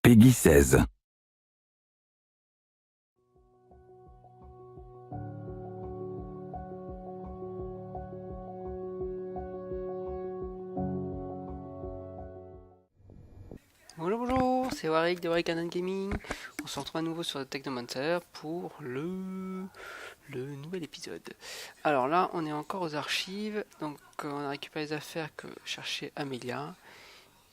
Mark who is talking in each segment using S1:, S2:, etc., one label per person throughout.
S1: Peggy 16.
S2: Bonjour, c'est Waric de Waric&Dan Gaming. On se retrouve à nouveau sur Technomancer pour le nouvel épisode. Alors là, on est encore aux archives, donc on a récupéré les affaires que cherchait Amelia.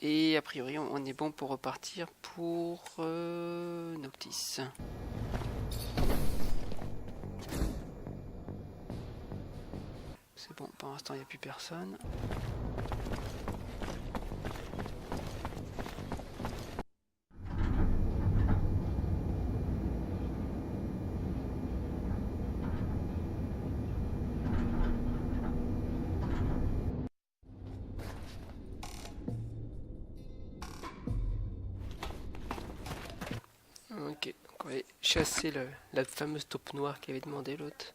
S2: Et a priori, on est bon pour repartir pour Noctis. C'est bon, pour l'instant, il n'y a plus personne. Ok, donc on va aller chasser la fameuse taupe noire qui avait demandé l'autre.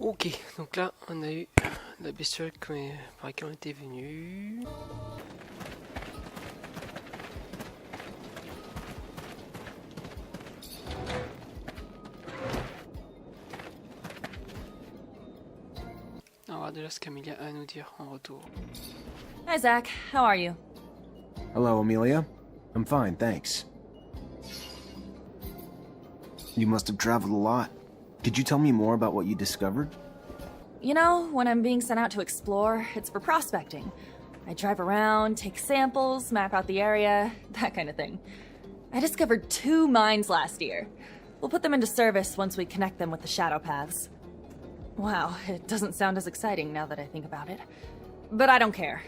S2: Ok, donc là on a eu la bestiole par laquelle on était venu. On va voir déjà ce qu'Amelia a à nous dire en retour.
S1: Hi, Zach. How are you?
S3: Hello, Amelia. I'm fine, thanks. You must have traveled a lot. Could you tell me more about what you discovered?
S1: You know, when I'm being sent out to explore, it's for prospecting. I drive around, take samples, map out the area, that kind of thing. I discovered 2 mines last year. We'll put them into service once we connect them with the shadow paths. Wow, it doesn't sound as exciting now that I think about it. But I don't care.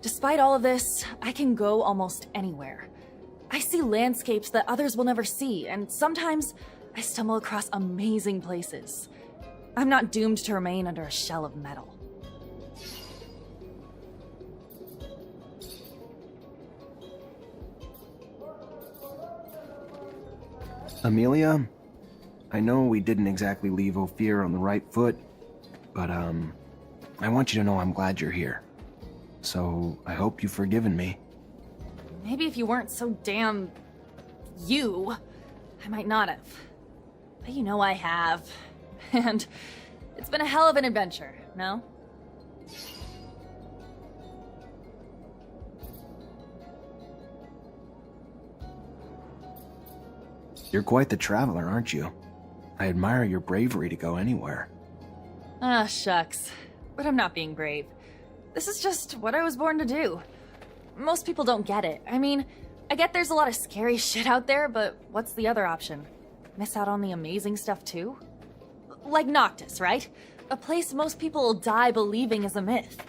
S1: Despite all of this, I can go almost anywhere. I see landscapes that others will never see, and sometimes I stumble across amazing places. I'm not doomed to remain under a shell of metal.
S3: Amelia, I know we didn't exactly leave Ophir on the right foot, but I want you to know I'm glad you're here. So, I hope you've forgiven me.
S1: Maybe if you weren't so damn... you, I might not have. But you know I have. And it's been a hell of an adventure, no?
S3: You're quite the traveler, aren't you? I admire your bravery to go anywhere.
S1: Ah, shucks. But I'm not being brave. This is just what I was born to do. Most people don't get it. I mean, I get there's a lot of scary shit out there, but what's the other option? Miss out on the amazing stuff too? Like Noctis, right? A place most people will die believing is a myth.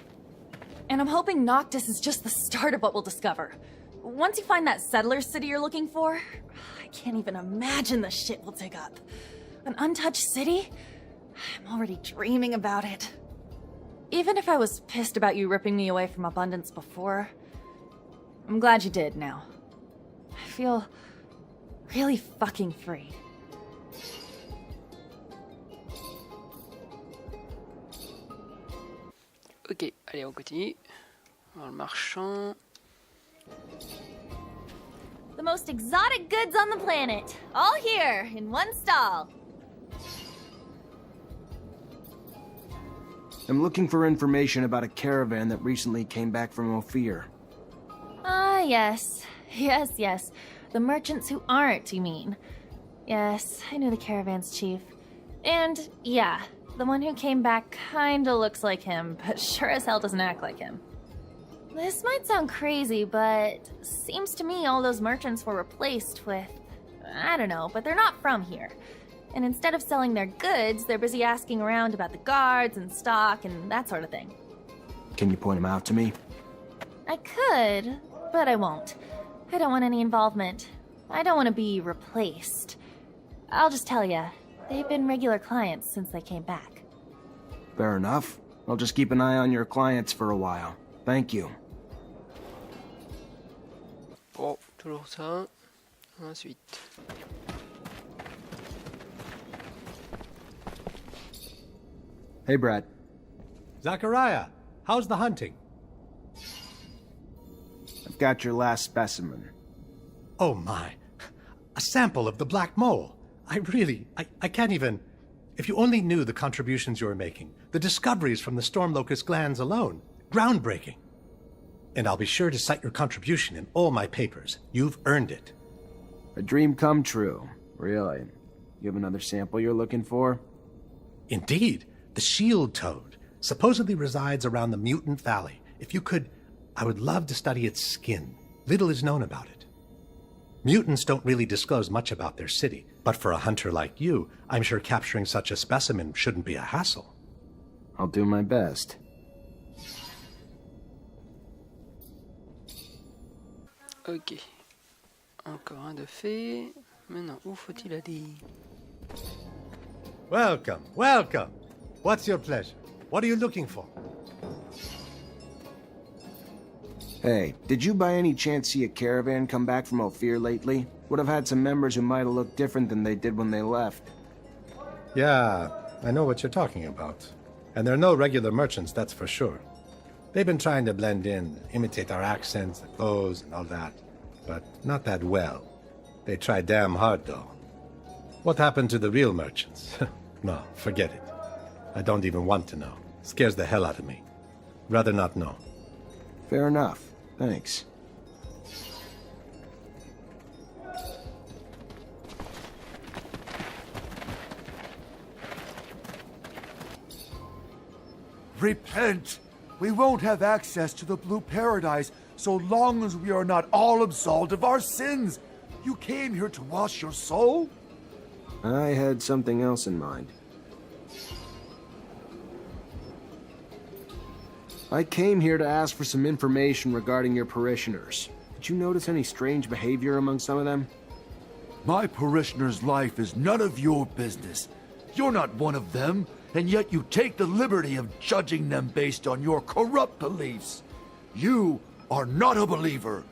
S1: And I'm hoping Noctis is just the start of what we'll discover. Once you find that settler city you're looking for, I can't even imagine the shit we'll dig up. An untouched city? I'm already dreaming about it. Even if I was pissed about you ripping me away from abundance before, I'm glad you did now. I feel really fucking free.
S2: Ok, allez on continue. Alors, le marchand.
S1: The most exotic goods on the planet, all here in one stall.
S3: I'm looking for information about a caravan that recently came back from Ophir.
S1: Ah, yes. Yes. The merchants who aren't, you mean? Yes, I knew the caravan's chief. And, yeah, the one who came back kinda looks like him, but sure as hell doesn't act like him. This might sound crazy, but seems to me all those merchants were replaced with... I don't know, but they're not from here. And instead of selling their goods, they're busy asking around about the guards and stock and that sort of thing.
S3: Can you point them out to me?
S1: I could, but I won't. I don't want any involvement. I don't want to be replaced. I'll just tell ya, they've been regular clients since they came back.
S3: Fair enough. I'll just keep an eye on your clients for a while. Thank you.
S2: Bon, toujours ça. Ensuite.
S3: Hey, Brad.
S4: Zachariah, how's the hunting?
S3: I've got your last specimen.
S4: Oh my, a sample of the black mole. I can't even... If you only knew the contributions you're making, the discoveries from the storm locust glands alone, groundbreaking. And I'll be sure to cite your contribution in all my papers. You've earned it.
S3: A dream come true. Really? You have another sample you're looking for?
S4: Indeed, the shield toad supposedly resides around the Mutant Valley. If you could, I would love to study its skin. Little is known about it. Mutants don't really disclose much about their city, but for a hunter like you, I'm sure capturing such a specimen shouldn't be a hassle.
S3: I'll do my best.
S2: Ok. Encore un de fait. Maintenant, où faut-il aller?
S4: Welcome, welcome. What's your pleasure? What are you looking for?
S3: Hey, did you by any chance see a caravan come back from Ophir lately? Would have had some members who might have looked different than they did when they left.
S4: Yeah, I know what you're talking about. And they're no regular merchants, that's for sure. They've been trying to blend in, imitate our accents, and clothes, and all that. But not that well. They try damn hard, though. What happened to the real merchants? No, forget it. I don't even want to know. Scares the hell out of me. Rather not know.
S3: Fair enough. Thanks.
S5: Repent! We won't have access to the Blue Paradise so long as we are not all absolved of our sins. You came here to wash your soul?
S3: I had something else in mind. I came here to ask for some information regarding your parishioners. Did you notice any strange behavior among some of them?
S5: My parishioner's life is none of your business. You're not one of them, and yet you take the liberty of judging them based on your corrupt beliefs. You are not a believer.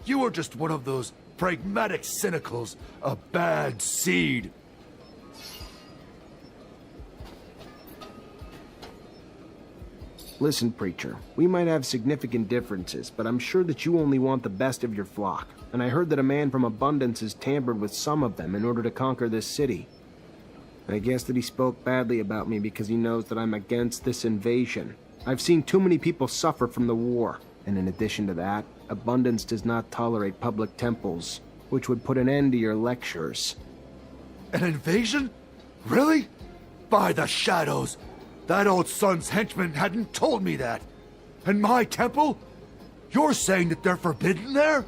S5: You are just one of those pragmatic cynicals, a bad seed.
S3: Listen, preacher, we might have significant differences, but I'm sure that you only want the best of your flock. And I heard that a man from Abundance has tampered with some of them in order to conquer this city. I guess that he spoke badly about me because he knows that I'm against this invasion. I've seen too many people suffer from the war. And in addition to that, Abundance does not tolerate public temples, which would put an end to your lectures.
S5: An invasion? Really? By the shadows! That old son's henchman hadn't told me that. And my temple? You're saying that they're forbidden there?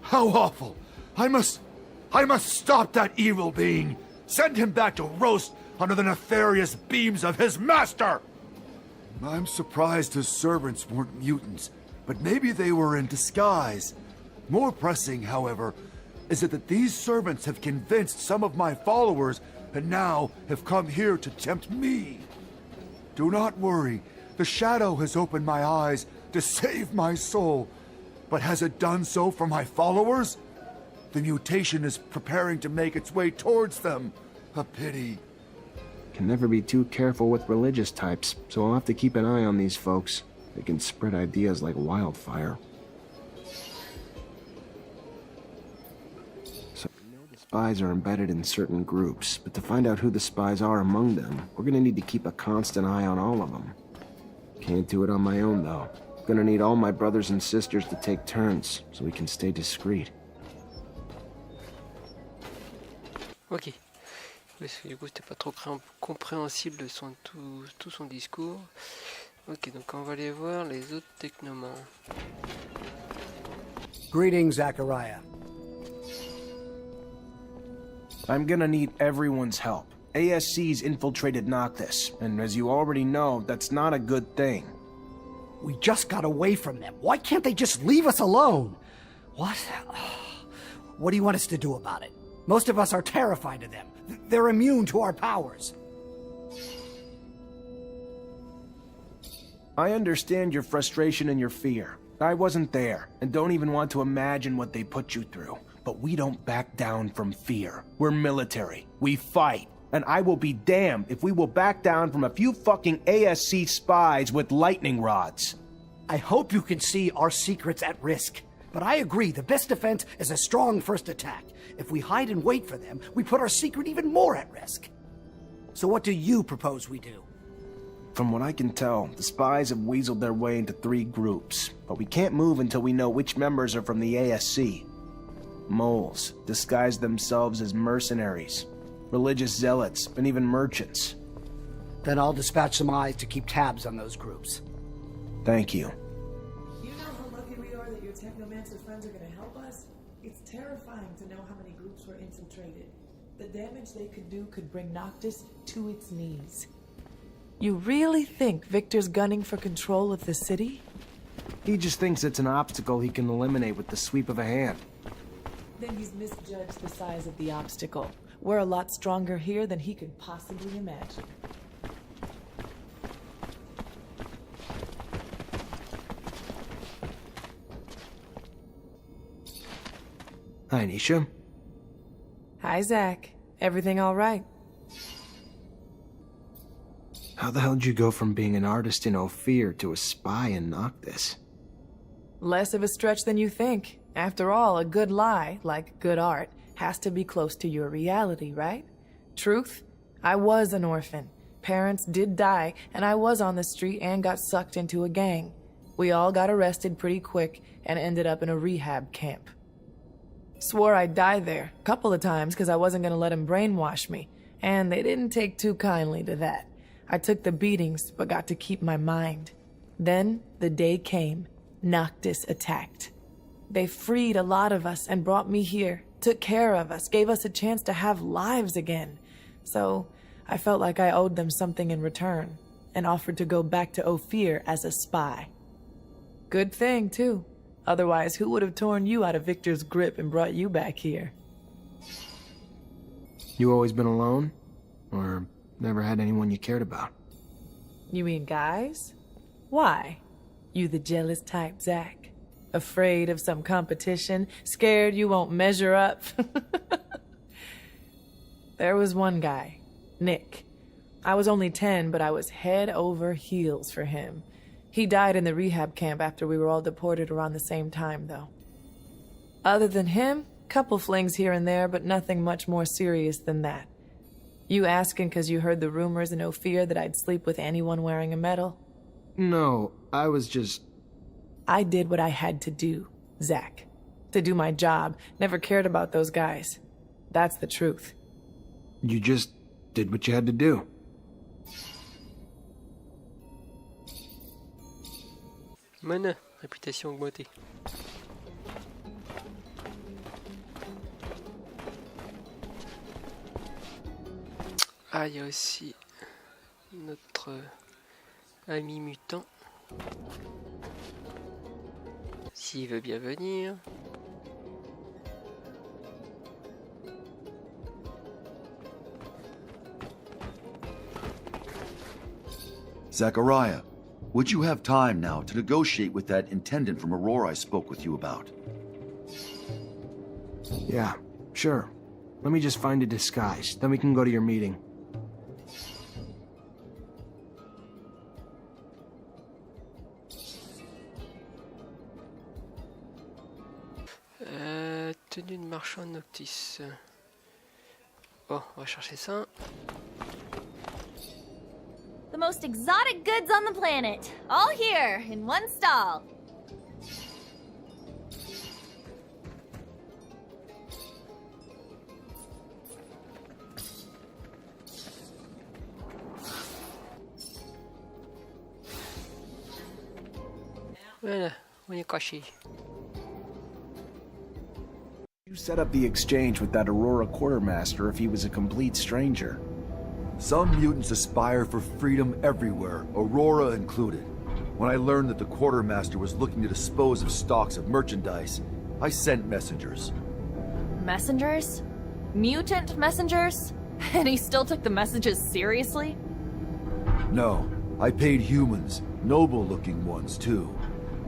S5: How awful! I must stop that evil being! Send him back to roast under the nefarious beams of his master! I'm surprised his servants weren't mutants, but maybe they were in disguise. More pressing, however, is it that these servants have convinced some of my followers and now have come here to tempt me. Do not worry, the shadow has opened my eyes to save my soul. But has it done so for my followers? The mutation is preparing to make its way towards them. A pity.
S3: Can never be too careful with religious types, so I'll have to keep an eye on these folks. They can spread ideas like wildfire. So we know the spies are embedded in certain groups, but to find out who the spies are among them, we're gonna need to keep a constant eye on all of them. Can't do it on my own, though. Gonna need all my brothers and sisters to take turns, so we can stay discreet.
S2: Ok. Parce que du coup c'était pas trop compréhensible tout son discours. Ok, donc on va aller voir les autres technomans.
S6: Greetings, Zachariah.
S3: I'm gonna need everyone's help. ASC's infiltrated Noctis, and as you already know, that's not a good thing.
S6: We just got away from them. Why can't they just leave us alone? What? What do you want us to do about it? Most of us are terrified of them. They're immune to our powers.
S3: I understand your frustration and your fear. I wasn't there, and don't even want to imagine what they put you through. But we don't back down from fear. We're military. We fight. And I will be damned if we will back down from a few fucking ASC spies with lightning rods.
S6: I hope you can see our secrets at risk. But I agree, the best defense is a strong first attack. If we hide and wait for them, we put our secret even more at risk. So what do you propose we do?
S3: From what I can tell, the spies have weaseled their way into 3 groups, but we can't move until we know which members are from the ASC. Moles disguise themselves as mercenaries, religious zealots, and even merchants.
S6: Then I'll dispatch some eyes to keep tabs on those groups.
S3: Thank you.
S7: You know how lucky we are that your Technomancer friends are going to help us? It's terrifying to know how many groups were infiltrated. The damage they could do could bring Noctis to its knees. You really think Victor's gunning for control of the city?
S3: He just thinks it's an obstacle he can eliminate with the sweep of a hand.
S7: Then he's misjudged the size of the obstacle. We're a lot stronger here than he could possibly imagine.
S3: Hi, Nisha.
S7: Hi, Zach. Everything all right?
S3: How the hell did you go from being an artist in Ophir to a spy in Noctis?
S7: Less of a stretch than you think. After all, a good lie, like good art, has to be close to your reality, right? Truth? I was an orphan. Parents did die, and I was on the street and got sucked into a gang. We all got arrested pretty quick and ended up in a rehab camp. Swore I'd die there, a couple of times because I wasn't going to let them brainwash me, and they didn't take too kindly to that. I took the beatings, but got to keep my mind. Then, the day came. Noctis attacked. They freed a lot of us and brought me here, took care of us, gave us a chance to have lives again. So, I felt like I owed them something in return, and offered to go back to Ophir as a spy. Good thing, too. Otherwise, who would have torn you out of Victor's grip and brought you back here?
S3: You always been alone? Or never had anyone you cared about?
S7: You mean guys? Why? You the jealous type, Zach? Afraid of some competition? Scared you won't measure up? There was one guy, Nick. I was only 10, but I was head over heels for him. He died in the rehab camp after we were all deported around the same time, though. Other than him, couple flings here and there, but nothing much more serious than that. You asking because you heard the rumors in Ophir that I'd sleep with anyone wearing a medal?
S3: No, I was just...
S7: I did what I had to do, Zach. To do my job. Never cared about those guys. That's the truth.
S3: You just did what you had to do.
S2: Mana, réputation augmentée. Ah, il y a aussi notre ami mutant. S'il veut bien venir.
S5: Zachariah, would you have time now to negotiate with that intendant from Aurora I spoke with you about?
S3: Yeah, sure. Let me just find a disguise, then we can go to your meeting.
S2: Tenue de marchand Noctis. Bon, on va chercher ça.
S1: The most exotic goods on the planet. All here, in one stall.
S2: Voilà, on est caché.
S3: You set up the exchange with that Aurora quartermaster if he was a complete stranger.
S5: Some mutants aspire for freedom everywhere, Aurora included. When I learned that the quartermaster was looking to dispose of stocks of merchandise, I sent messengers.
S1: Messengers? Mutant messengers? And he still took the messages seriously?
S5: No, I paid humans, noble-looking ones too.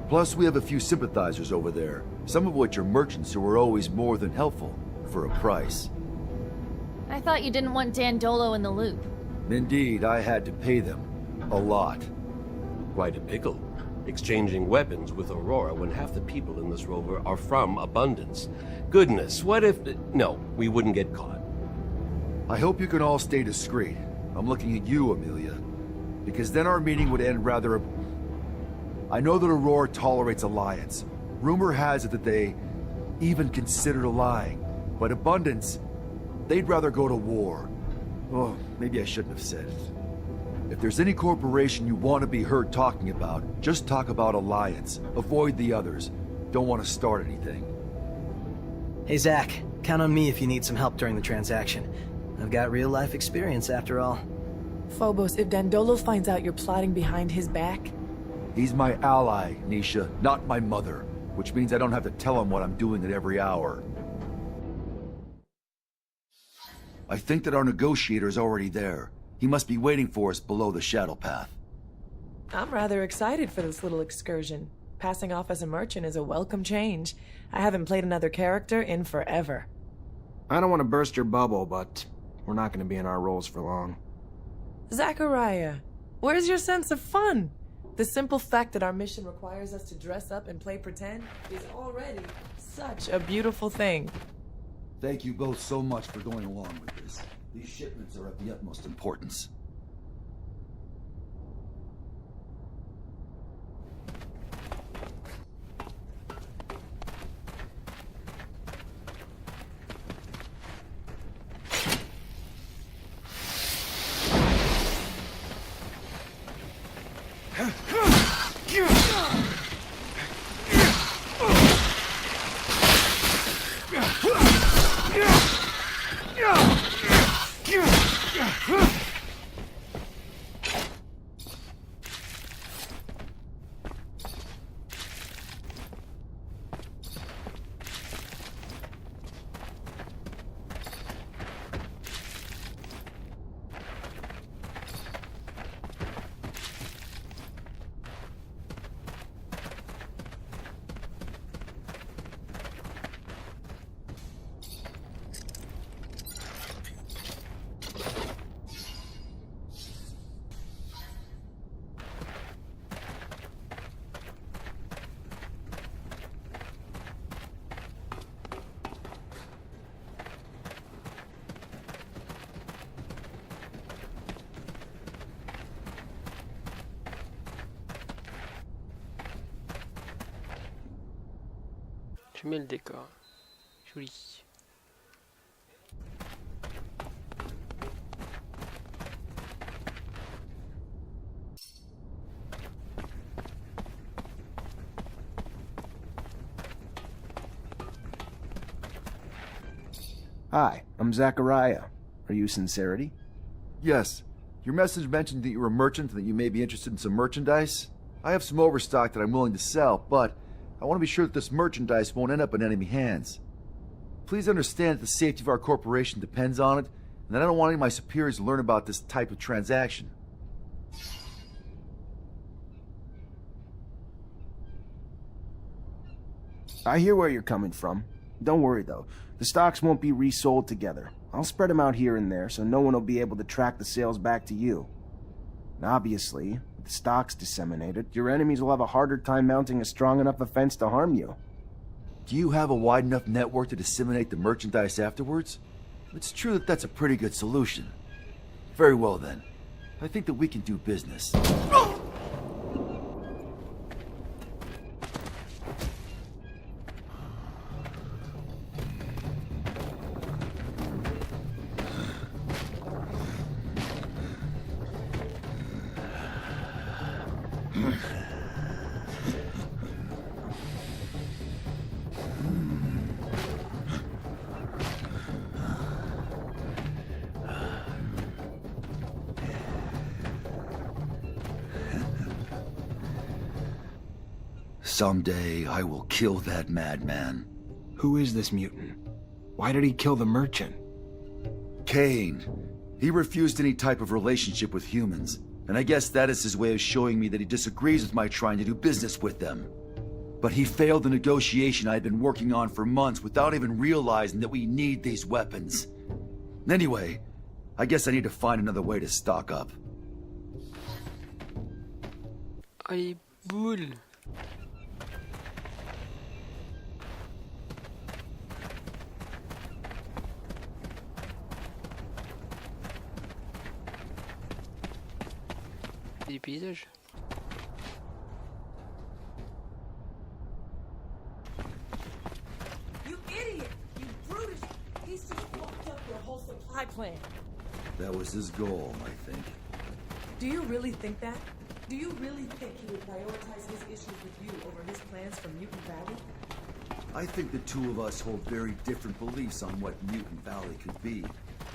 S5: Plus, we have a few sympathizers over there, some of which are merchants who are always more than helpful, for a price.
S1: I thought you didn't want Dandolo in the loop.
S5: Indeed, I had to pay them. A lot.
S8: Quite a pickle. Exchanging weapons with Aurora when half the people in this rover are from Abundance. Goodness, what if... No, we wouldn't get caught.
S5: I hope you can all stay discreet. I'm looking at you, Amelia. Because then our meeting would end rather... I know that Aurora tolerates alliance. Rumor has it that they even considered allying. But Abundance, they'd rather go to war. Oh, maybe I shouldn't have said it. If there's any corporation you want to be heard talking about, just talk about alliance. Avoid the others. Don't want to start anything.
S9: Hey Zach, count on me if you need some help during the transaction. I've got real-life experience after all.
S7: Phobos, if Dandolo finds out you're plotting behind his back...
S5: He's my ally, Nisha, not my mother. Which means I don't have to tell him what I'm doing at every hour. I think that our negotiator's already there. He must be waiting for us below the Shadow Path.
S7: I'm rather excited for this little excursion. Passing off as a merchant is a welcome change. I haven't played another character in forever.
S3: I don't want to burst your bubble, but we're not going to be in our roles for long.
S7: Zachariah, Where's your sense of fun? The simple fact that our mission requires us to dress up and play pretend is already such a beautiful thing.
S5: Thank you both so much for going along with this. These shipments are of the utmost importance.
S2: Je mets le décor. Joli.
S3: Hi, I'm Zachariah. Are you Sincerity?
S5: Yes. Your message mentioned that you're a merchant and that you may be interested in some merchandise. I have some overstock that I'm willing to sell, but I want to be sure that this merchandise won't end up in enemy hands. Please understand that the safety of our corporation depends on it, and that I don't want any of my superiors to learn about this type of transaction.
S3: I hear where you're coming from. Don't worry though, the stocks won't be resold together. I'll spread them out here and there so no one will be able to track the sales back to you. And obviously, with the stocks disseminated, your enemies will have a harder time mounting a strong enough offense to harm you.
S5: Do you have a wide enough network to disseminate the merchandise afterwards? It's true that that's a pretty good solution. Very well then. I think that we can do business. Someday I will kill that madman.
S3: Who is this mutant? Why did he kill the merchant?
S5: Cain. He refused any type of relationship with humans, and I guess that is his way of showing me that he disagrees with my trying to do business with them. But he failed the negotiation I had been working on for months without even realizing that we need these weapons. Anyway, I guess I need to find another way to stock up.
S2: Allez, boule. Des paysages.
S7: You idiot! You brutish! He's just fucked up your whole supply plan.
S5: That was his goal, I think.
S7: Do you really think that? Do you really think he would prioritize his issues with you over his plans for Mutant Valley?
S5: I think the two of us hold very different beliefs on what Mutant Valley could be,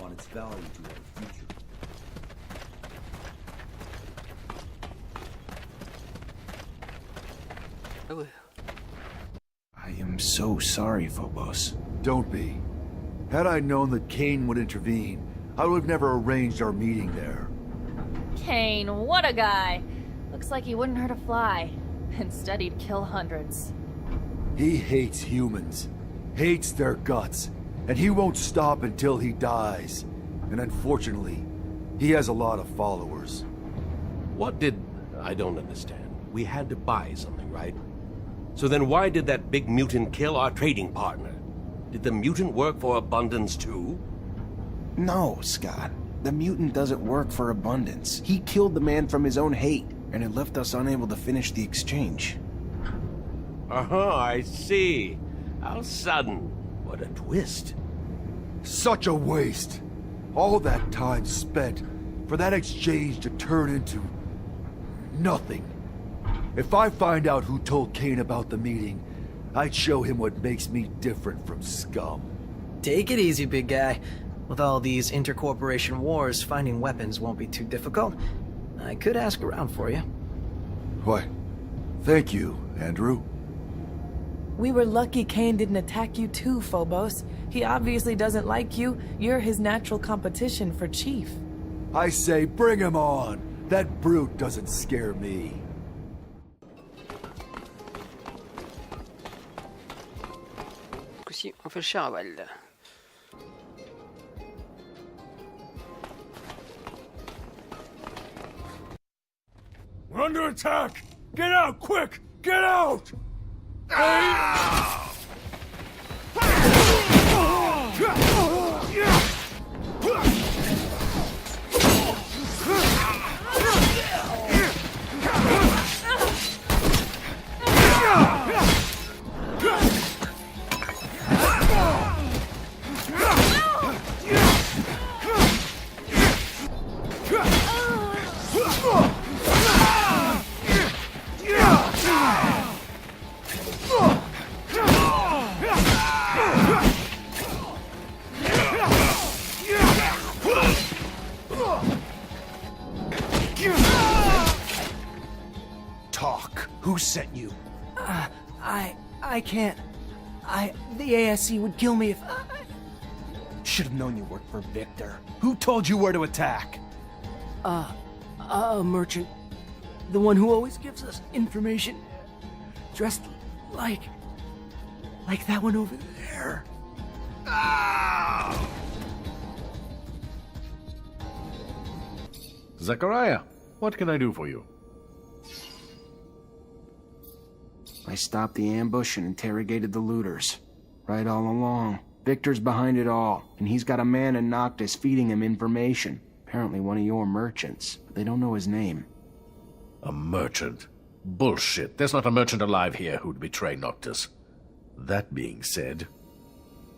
S5: on its value to our future.
S2: Ah ouais.
S3: I am so sorry, Phobos.
S5: Don't be. Had I known that Cain would intervene, I would have never arranged our meeting there.
S1: Kane, what a guy! Looks like he wouldn't hurt a fly. Instead, he'd kill hundreds.
S5: He hates humans, hates their guts, and he won't stop until he dies. And unfortunately, he has a lot of followers.
S8: What did... I don't understand. We had to buy something, right? So then why did that big mutant kill our trading partner? Did the mutant work for Abundance too?
S3: No, Scott. The mutant doesn't work for Abundance. He killed the man from his own hate, and it left us unable to finish the exchange.
S8: Uh-huh, I see. How sudden. What a twist.
S5: Such a waste. All that time spent for that exchange to turn into... nothing. If I find out who told Kane about the meeting, I'd show him what makes me different from scum.
S9: Take it easy, big guy. With all these intercorporation wars, finding weapons won't be too difficult. I could ask around for you.
S5: Why, thank you, Andrew.
S7: We were lucky Kane didn't attack you too, Phobos. He obviously doesn't like you. You're his natural competition for chief.
S5: I say bring him on. That brute doesn't scare me.
S2: Così on fait le charaval.
S5: We're under attack! Get out, quick! Get out!
S3: Talk. Who sent you?
S6: I can't. The ASC would kill me if
S3: Should have known you worked for Victor. Who told you where to attack?
S6: a merchant. The one who always gives us information. Dressed like that one over there.
S10: Zachariah, what can I do for you?
S3: I stopped the ambush and interrogated the looters. Right all along. Victor's behind it all, and he's got a man in Noctis feeding him information. Apparently one of your merchants, but they don't know his name.
S10: A merchant? Bullshit. There's not a merchant alive here who'd betray Noctis. That being said,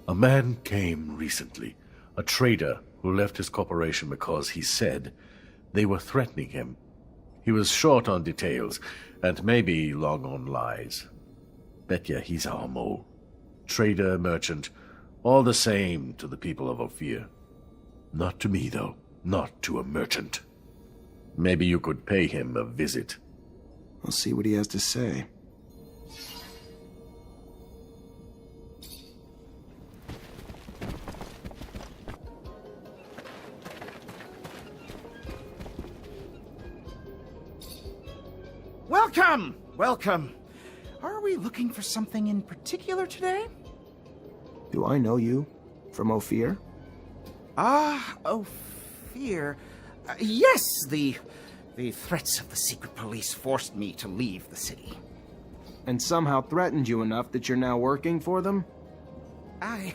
S10: a man came recently, a trader who left his corporation because he said they were threatening him. He was short on details, and maybe long on lies. Bet ya he's our mole. Trader, merchant, all the same to the people of Ophir. Not to me, though. Not to a merchant. Maybe you could pay him a visit.
S3: I'll see what he has to say.
S11: Welcome! Welcome. Are we looking for something in particular today?
S3: Do I know you? From Ophir?
S11: Ophir. Yes, the threats of the secret police forced me to leave the city.
S3: And somehow threatened you enough that you're now working for them?
S11: I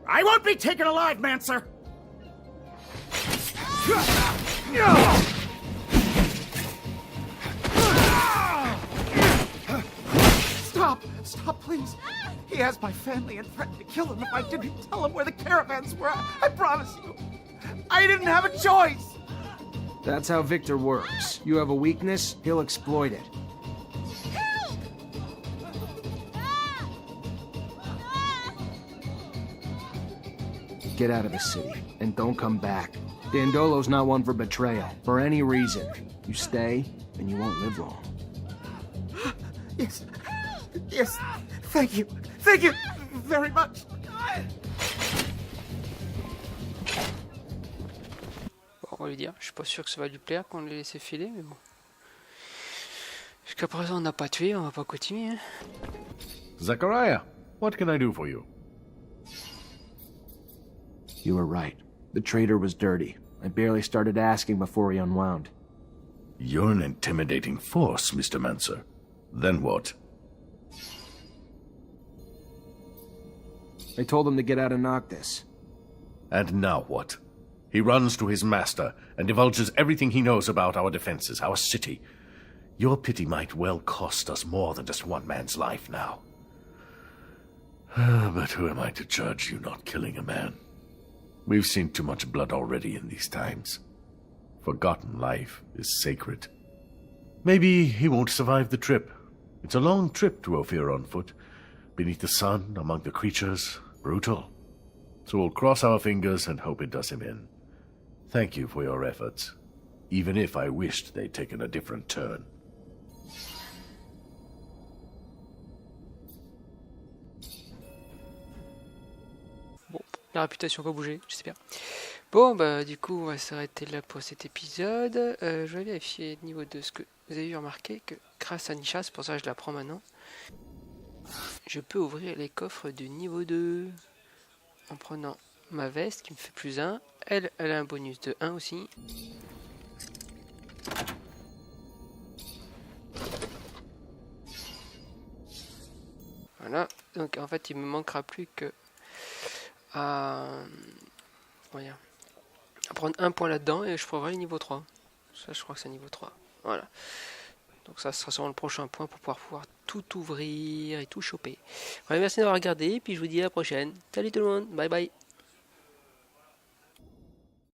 S11: won't be taken alive, Mancer! Stop, please. He has my family and threatened to kill him if I didn't tell him where the caravans were. I promise you. I didn't have a choice.
S3: That's how Victor works. You have a weakness, he'll exploit it. Get out of the city, and don't come back. Dandolo's not one for betrayal, for any reason. You stay, and you won't live long.
S11: Yes. Thank you. Thank you very much.
S2: Bon, on va lui dire. Je suis pas sûr que ça va lui plaire qu'on l'ait laissé filer, mais bon. Jusqu'à présent, on n'a pas tué, on va pas continuer. Hein.
S10: Zachariah, what can I do for you?
S3: You were right. The trader was dirty. I barely started asking before he unwound.
S10: You're an intimidating force, Mr. Mancer. Then what?
S3: I told him to get out of Noctis.
S10: And now what? He runs to his master and divulges everything he knows about our defenses, our city. Your pity might well cost us more than just one man's life now. But who am I to judge you not killing a man? We've seen too much blood already in these times. Forgotten life is sacred. Maybe he won't survive the trip. It's a long trip to Ophir on foot. Beneath the sun, among the creatures, brutal. So we'll cross our fingers and hope it does him in. Thank you for your efforts, even if I wished they'd taken a different turn.
S2: Bon, la réputation va bouger, j'espère. Bon, bah du coup, on va s'arrêter là pour cet épisode. Je vais vérifier niveau 2 ce que vous avez remarqué, que grâce à une chasse, pour ça je la prends maintenant, je peux ouvrir les coffres du niveau 2 en prenant ma veste qui me fait plus 1. Elle a un bonus de 1 aussi. Voilà, donc en fait il me manquera plus que à prendre un point là-dedans et je pourrai le niveau 3. Ça je crois que c'est niveau 3. Voilà. Donc ça sera sûrement le prochain point pour pouvoir tout ouvrir et tout choper. Voilà, merci d'avoir regardé et puis je vous dis à la prochaine. Salut tout le monde, bye bye.